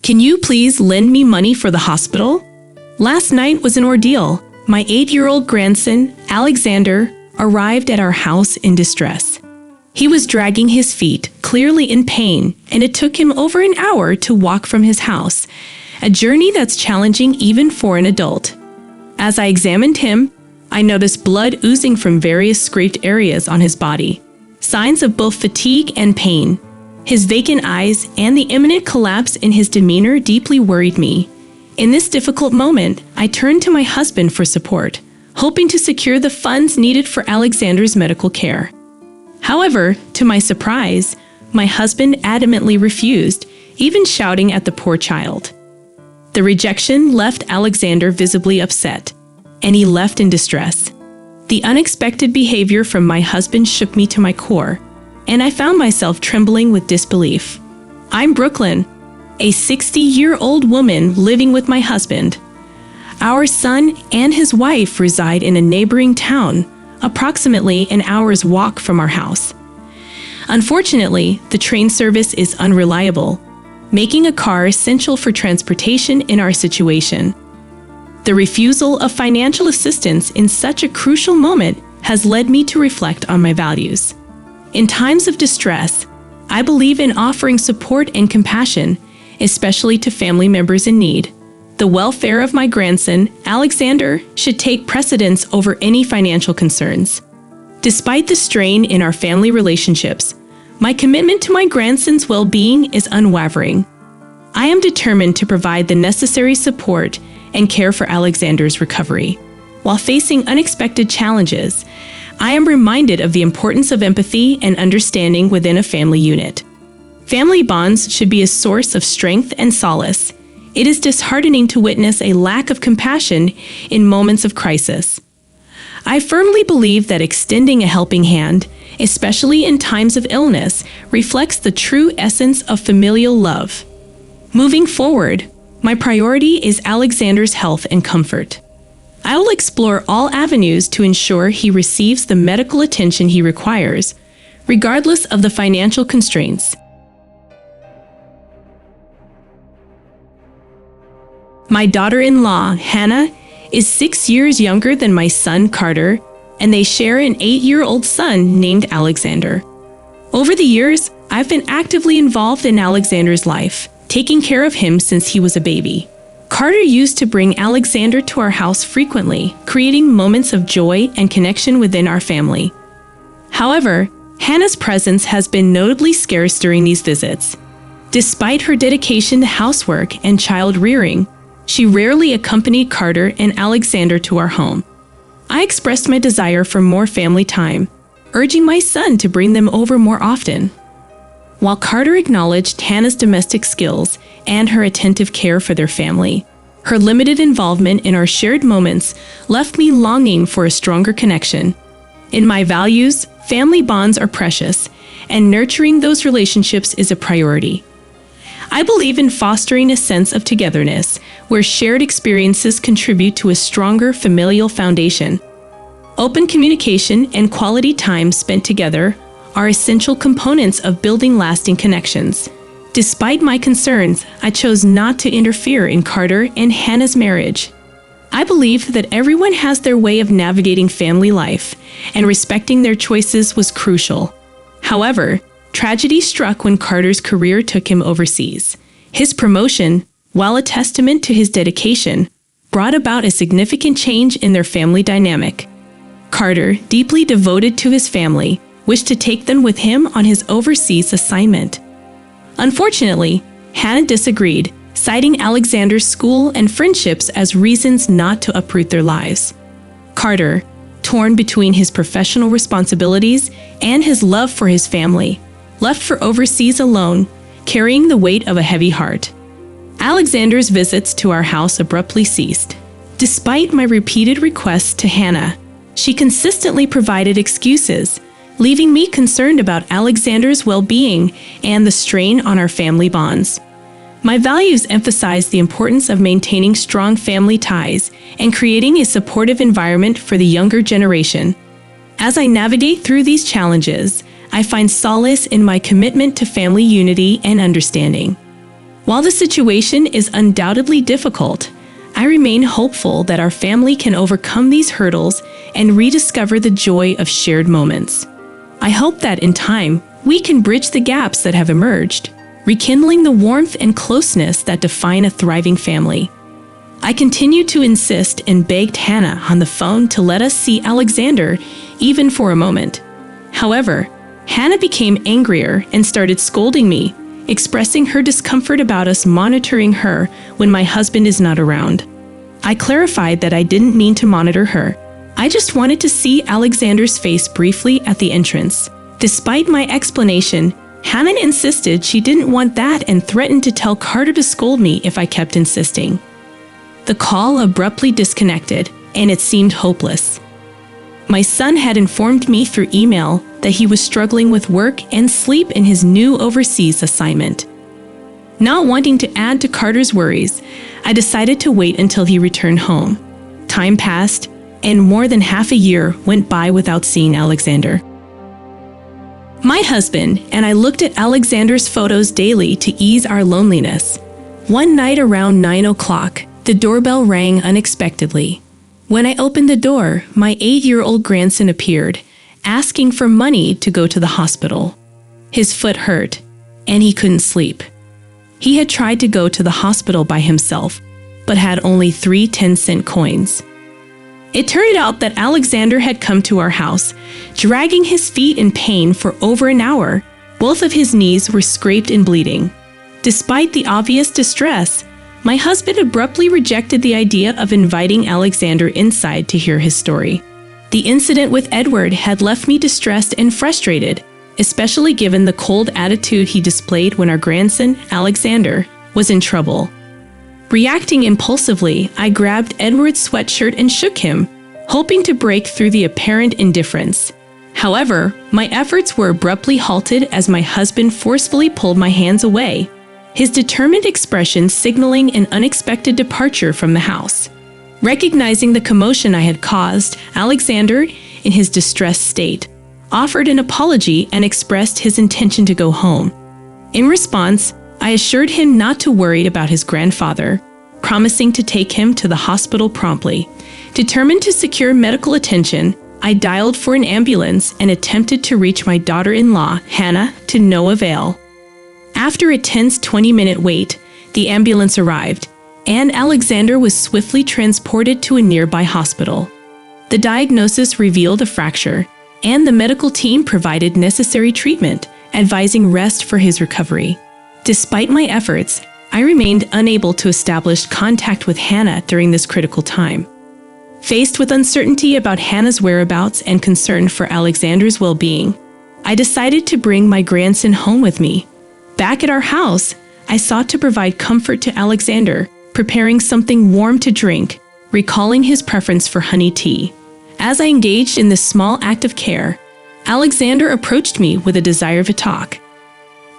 Can you please lend me money for the hospital? Last night was an ordeal. My 8-year-old grandson, Alexander, arrived at our house in distress. He was dragging his feet, clearly in pain, and it took him over an hour to walk from his house, a journey that's challenging even for an adult. As I examined him, I noticed blood oozing from various scraped areas on his body, signs of both fatigue and pain. His vacant eyes and the imminent collapse in his demeanor deeply worried me. In this difficult moment, I turned to my husband for support, hoping to secure the funds needed for Alexander's medical care. However, to my surprise, my husband adamantly refused, even shouting at the poor child. The rejection left Alexander visibly upset, and he left in distress. The unexpected behavior from my husband shook me to my core, and I found myself trembling with disbelief. I'm Brooklyn, a 60-year-old woman living with my husband. Our son and his wife reside in a neighboring town, approximately an hour's walk from our house. Unfortunately, the train service is unreliable, making a car essential for transportation in our situation. The refusal of financial assistance in such a crucial moment has led me to reflect on my values. In times of distress, I believe in offering support and compassion, especially to family members in need. The welfare of my grandson, Alexander, should take precedence over any financial concerns. Despite the strain in our family relationships, my commitment to my grandson's well-being is unwavering. I am determined to provide the necessary support and care for Alexander's recovery. While facing unexpected challenges, I am reminded of the importance of empathy and understanding within a family unit. Family bonds should be a source of strength and solace. It is disheartening to witness a lack of compassion in moments of crisis. I firmly believe that extending a helping hand, especially in times of illness, reflects the true essence of familial love. Moving forward, my priority is Alexander's health and comfort. I will explore all avenues to ensure he receives the medical attention he requires, regardless of the financial constraints. My daughter-in-law, Hannah, is 6 years younger than my son, Carter, and they share an 8-year-old son named Alexander. Over the years, I've been actively involved in Alexander's life, taking care of him since he was a baby. Carter used to bring Alexander to our house frequently, creating moments of joy and connection within our family. However, Hannah's presence has been notably scarce during these visits. Despite her dedication to housework and child rearing, she rarely accompanied Carter and Alexander to our home. I expressed my desire for more family time, urging my son to bring them over more often. While Carter acknowledged Hannah's domestic skills and her attentive care for their family, her limited involvement in our shared moments left me longing for a stronger connection. In my values, family bonds are precious, and nurturing those relationships is a priority. I believe in fostering a sense of togetherness, where shared experiences contribute to a stronger familial foundation. Open communication and quality time spent together are essential components of building lasting connections. Despite my concerns, I chose not to interfere in Carter and Hannah's marriage. I believe that everyone has their way of navigating family life, and respecting their choices was crucial. However, tragedy struck when Carter's career took him overseas. His promotion, while a testament to his dedication, brought about a significant change in their family dynamic. Carter, deeply devoted to his family, wished to take them with him on his overseas assignment. Unfortunately, Hannah disagreed, citing Alexander's school and friendships as reasons not to uproot their lives. Carter, torn between his professional responsibilities and his love for his family, left for overseas alone, carrying the weight of a heavy heart. Alexander's visits to our house abruptly ceased. Despite my repeated requests to Hannah, she consistently provided excuses, leaving me concerned about Alexander's well-being and the strain on our family bonds. My values emphasize the importance of maintaining strong family ties and creating a supportive environment for the younger generation. As I navigate through these challenges, I find solace in my commitment to family unity and understanding. While the situation is undoubtedly difficult, I remain hopeful that our family can overcome these hurdles and rediscover the joy of shared moments. I hope that in time, we can bridge the gaps that have emerged, rekindling the warmth and closeness that define a thriving family. I continued to insist and begged Hannah on the phone to let us see Alexander, even for a moment. However, Hannah became angrier and started scolding me, expressing her discomfort about us monitoring her when my husband is not around. I clarified that I didn't mean to monitor her. I just wanted to see Alexander's face briefly at the entrance. Despite my explanation, Hannah insisted she didn't want that and threatened to tell Carter to scold me if I kept insisting. The call abruptly disconnected, and it seemed hopeless. My son had informed me through email that he was struggling with work and sleep in his new overseas assignment. Not wanting to add to Carter's worries, I decided to wait until he returned home. Time passed, and more than half a year went by without seeing Alexander. My husband and I looked at Alexander's photos daily to ease our loneliness. One night around 9 o'clock, the doorbell rang unexpectedly. When I opened the door, my 8-year-old grandson appeared, asking for money to go to the hospital. His foot hurt, and he couldn't sleep. He had tried to go to the hospital by himself, but had only 3 10-cent coins. It turned out that Alexander had come to our house, dragging his feet in pain for over an hour. Both of his knees were scraped and bleeding. Despite the obvious distress, my husband abruptly rejected the idea of inviting Alexander inside to hear his story. The incident with Edward had left me distressed and frustrated, especially given the cold attitude he displayed when our grandson, Alexander, was in trouble. Reacting impulsively, I grabbed Edward's sweatshirt and shook him, hoping to break through the apparent indifference. However, my efforts were abruptly halted as my husband forcefully pulled my hands away, his determined expression signaling an unexpected departure from the house. Recognizing the commotion I had caused, Alexander, in his distressed state, offered an apology and expressed his intention to go home. In response, I assured him not to worry about his grandfather, promising to take him to the hospital promptly. Determined to secure medical attention, I dialed for an ambulance and attempted to reach my daughter-in-law, Hannah, to no avail. After a tense 20-minute wait, the ambulance arrived, and Alexander was swiftly transported to a nearby hospital. The diagnosis revealed a fracture, and the medical team provided necessary treatment, advising rest for his recovery. Despite my efforts, I remained unable to establish contact with Hannah during this critical time. Faced with uncertainty about Hannah's whereabouts and concern for Alexander's well-being, I decided to bring my grandson home with me. Back at our house, I sought to provide comfort to Alexander, preparing something warm to drink, recalling his preference for honey tea. As I engaged in this small act of care, Alexander approached me with a desire to talk.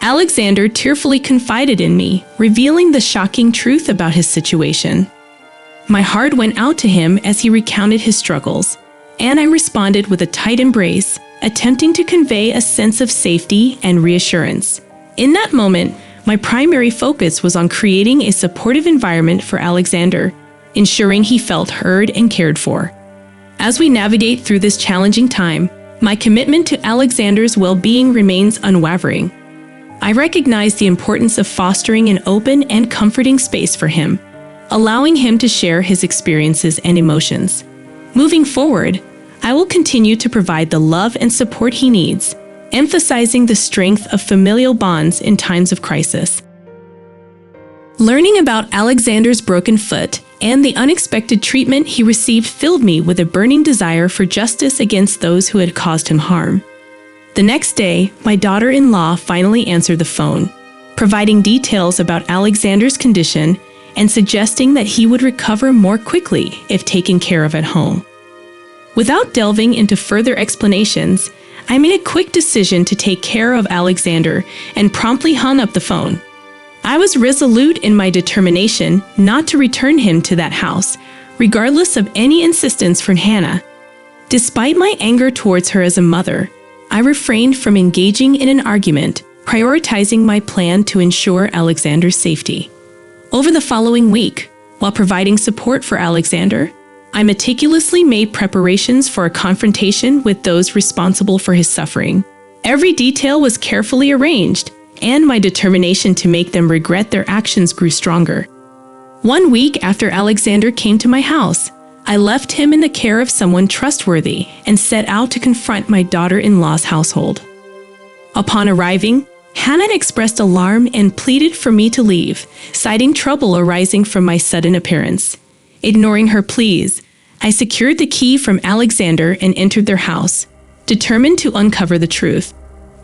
Alexander tearfully confided in me, revealing the shocking truth about his situation. My heart went out to him as he recounted his struggles, and I responded with a tight embrace, attempting to convey a sense of safety and reassurance. In that moment, my primary focus was on creating a supportive environment for Alexander, ensuring he felt heard and cared for. As we navigate through this challenging time, my commitment to Alexander's well-being remains unwavering. I recognize the importance of fostering an open and comforting space for him, allowing him to share his experiences and emotions. Moving forward, I will continue to provide the love and support he needs, emphasizing the strength of familial bonds in times of crisis. Learning about Alexander's broken foot and the unexpected treatment he received filled me with a burning desire for justice against those who had caused him harm. The next day, my daughter-in-law finally answered the phone, providing details about Alexander's condition and suggesting that he would recover more quickly if taken care of at home. Without delving into further explanations, I made a quick decision to take care of Alexander and promptly hung up the phone. I was resolute in my determination not to return him to that house, regardless of any insistence from Hannah. Despite my anger towards her as a mother, I refrained from engaging in an argument, prioritizing my plan to ensure Alexander's safety. Over the following week, while providing support for Alexander, I meticulously made preparations for a confrontation with those responsible for his suffering. Every detail was carefully arranged, and my determination to make them regret their actions grew stronger. 1 week after Alexander came to my house, I left him in the care of someone trustworthy and set out to confront my daughter-in-law's household. Upon arriving, Hannah expressed alarm and pleaded for me to leave, citing trouble arising from my sudden appearance. Ignoring her pleas, I secured the key from Alexander and entered their house, determined to uncover the truth.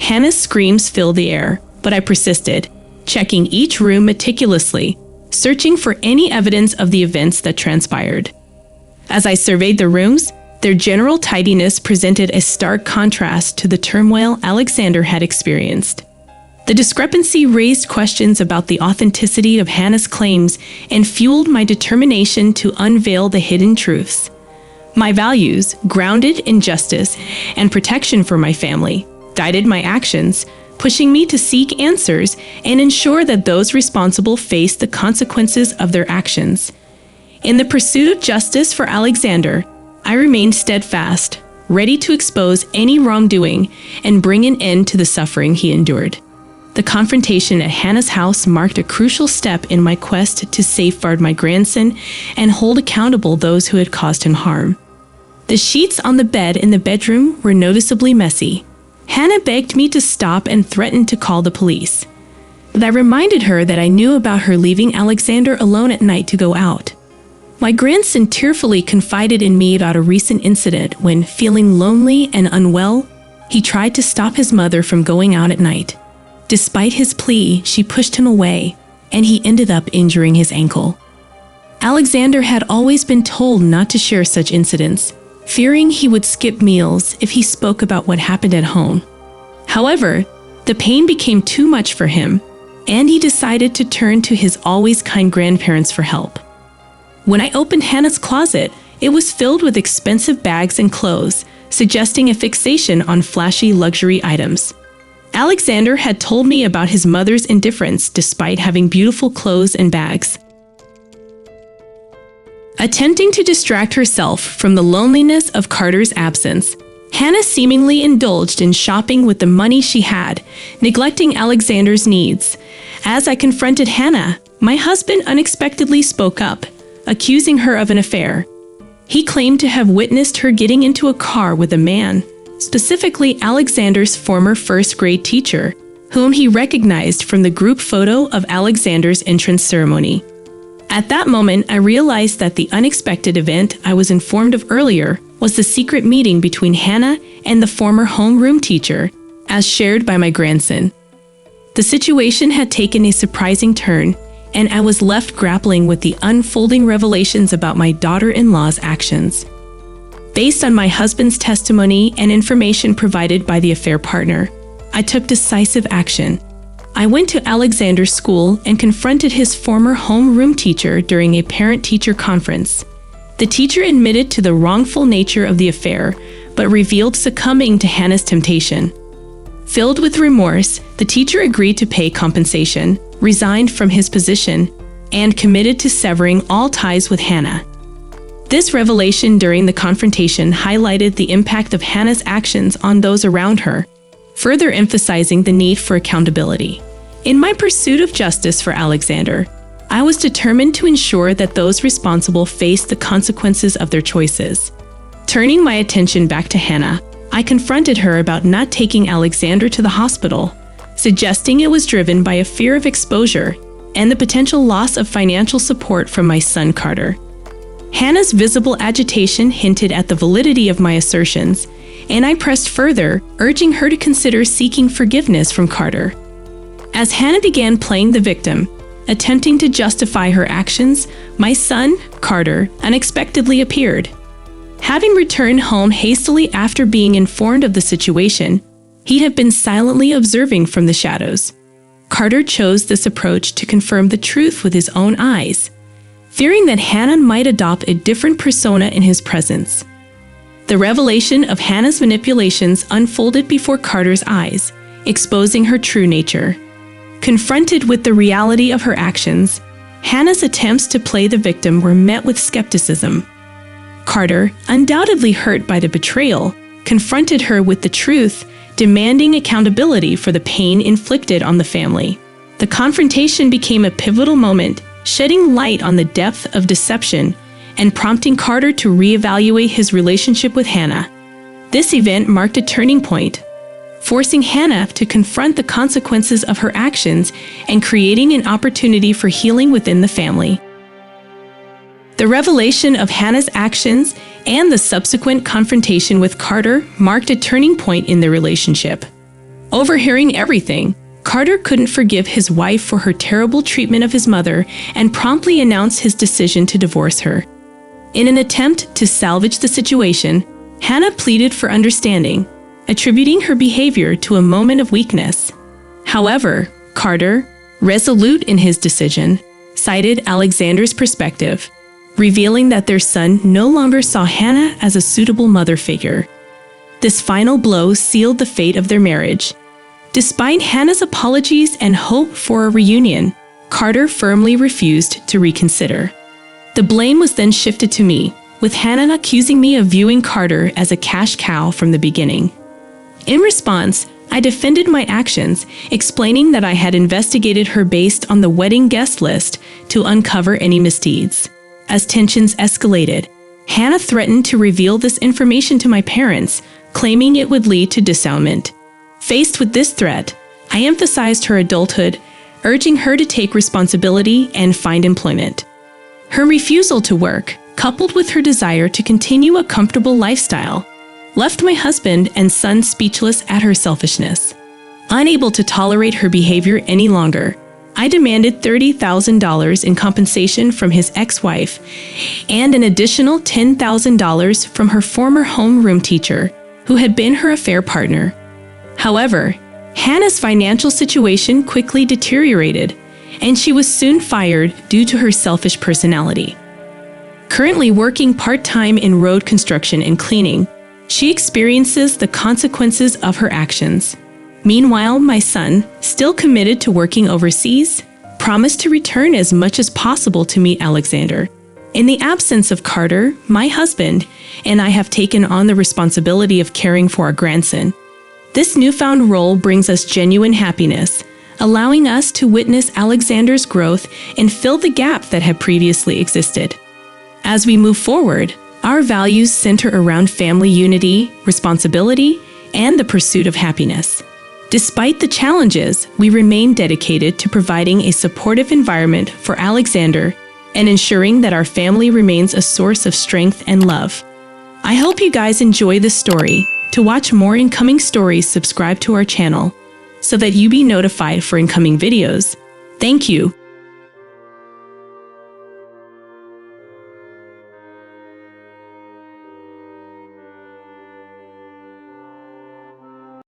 Hannah's screams filled the air, but I persisted, checking each room meticulously, searching for any evidence of the events that transpired. As I surveyed the rooms, their general tidiness presented a stark contrast to the turmoil Alexander had experienced. The discrepancy raised questions about the authenticity of Hannah's claims and fueled my determination to unveil the hidden truths. My values, grounded in justice and protection for my family, guided my actions, pushing me to seek answers and ensure that those responsible face the consequences of their actions. In the pursuit of justice for Alexander, I remained steadfast, ready to expose any wrongdoing and bring an end to the suffering he endured. The confrontation at Hannah's house marked a crucial step in my quest to safeguard my grandson and hold accountable those who had caused him harm. The sheets on the bed in the bedroom were noticeably messy. Hannah begged me to stop and threatened to call the police. But I reminded her that I knew about her leaving Alexander alone at night to go out. My grandson tearfully confided in me about a recent incident when, feeling lonely and unwell, he tried to stop his mother from going out at night. Despite his plea, she pushed him away, and he ended up injuring his ankle. Alexander had always been told not to share such incidents, fearing he would skip meals if he spoke about what happened at home. However, the pain became too much for him, and he decided to turn to his always kind grandparents for help. When I opened Hannah's closet, it was filled with expensive bags and clothes, suggesting a fixation on flashy luxury items. Alexander had told me about his mother's indifference despite having beautiful clothes and bags. Attempting to distract herself from the loneliness of Carter's absence, Hannah seemingly indulged in shopping with the money she had, neglecting Alexander's needs. As I confronted Hannah, my husband unexpectedly spoke up, accusing her of an affair. He claimed to have witnessed her getting into a car with a man, specifically Alexander's former first-grade teacher, whom he recognized from the group photo of Alexander's entrance ceremony. At that moment, I realized that the unexpected event I was informed of earlier was the secret meeting between Hannah and the former homeroom teacher, as shared by my grandson. The situation had taken a surprising turn, and I was left grappling with the unfolding revelations about my daughter-in-law's actions. Based on my husband's testimony and information provided by the affair partner, I took decisive action. I went to Alexander's school and confronted his former homeroom teacher during a parent-teacher conference. The teacher admitted to the wrongful nature of the affair, but revealed succumbing to Hannah's temptation. Filled with remorse, the teacher agreed to pay compensation, resigned from his position, and committed to severing all ties with Hannah. This revelation during the confrontation highlighted the impact of Hannah's actions on those around her, further emphasizing the need for accountability. In my pursuit of justice for Alexander, I was determined to ensure that those responsible faced the consequences of their choices. Turning my attention back to Hannah, I confronted her about not taking Alexander to the hospital, suggesting it was driven by a fear of exposure and the potential loss of financial support from my son Carter. Hannah's visible agitation hinted at the validity of my assertions, and I pressed further, urging her to consider seeking forgiveness from Carter. As Hannah began playing the victim, attempting to justify her actions, my son, Carter, unexpectedly appeared. Having returned home hastily after being informed of the situation, he had been silently observing from the shadows. Carter chose this approach to confirm the truth with his own eyes, fearing that Hannah might adopt a different persona in his presence. The revelation of Hannah's manipulations unfolded before Carter's eyes, exposing her true nature. Confronted with the reality of her actions, Hannah's attempts to play the victim were met with skepticism. Carter, undoubtedly hurt by the betrayal, confronted her with the truth, demanding accountability for the pain inflicted on the family. The confrontation became a pivotal moment, shedding light on the depth of deception and prompting Carter to reevaluate his relationship with Hannah. This event marked a turning point, forcing Hannah to confront the consequences of her actions and creating an opportunity for healing within the family. The revelation of Hannah's actions and the subsequent confrontation with Carter marked a turning point in their relationship. Overhearing everything, Carter couldn't forgive his wife for her terrible treatment of his mother and promptly announced his decision to divorce her. In an attempt to salvage the situation, Hannah pleaded for understanding, attributing her behavior to a moment of weakness. However, Carter, resolute in his decision, cited Alexander's perspective, revealing that their son no longer saw Hannah as a suitable mother figure. This final blow sealed the fate of their marriage. Despite Hannah's apologies and hope for a reunion, Carter firmly refused to reconsider. The blame was then shifted to me, with Hannah accusing me of viewing Carter as a cash cow from the beginning. In response, I defended my actions, explaining that I had investigated her based on the wedding guest list to uncover any misdeeds. As tensions escalated, Hannah threatened to reveal this information to my parents, claiming it would lead to disownment. Faced with this threat, I emphasized her adulthood, urging her to take responsibility and find employment. Her refusal to work, coupled with her desire to continue a comfortable lifestyle, left my husband and son speechless at her selfishness. Unable to tolerate her behavior any longer, I demanded $30,000 in compensation from his ex-wife and an additional $10,000 from her former homeroom teacher, who had been her affair partner. However, Hannah's financial situation quickly deteriorated, and she was soon fired due to her selfish personality. Currently working part-time in road construction and cleaning, she experiences the consequences of her actions. Meanwhile, my son, still committed to working overseas, promised to return as much as possible to meet Alexander. In the absence of Carter, my husband, and I have taken on the responsibility of caring for our grandson. This newfound role brings us genuine happiness, allowing us to witness Alexander's growth and fill the gap that had previously existed. As we move forward, our values center around family unity, responsibility, and the pursuit of happiness. Despite the challenges, we remain dedicated to providing a supportive environment for Alexander and ensuring that our family remains a source of strength and love. I hope you guys enjoy this story. To watch more incoming stories, subscribe to our channel so that you be notified for incoming videos. Thank you.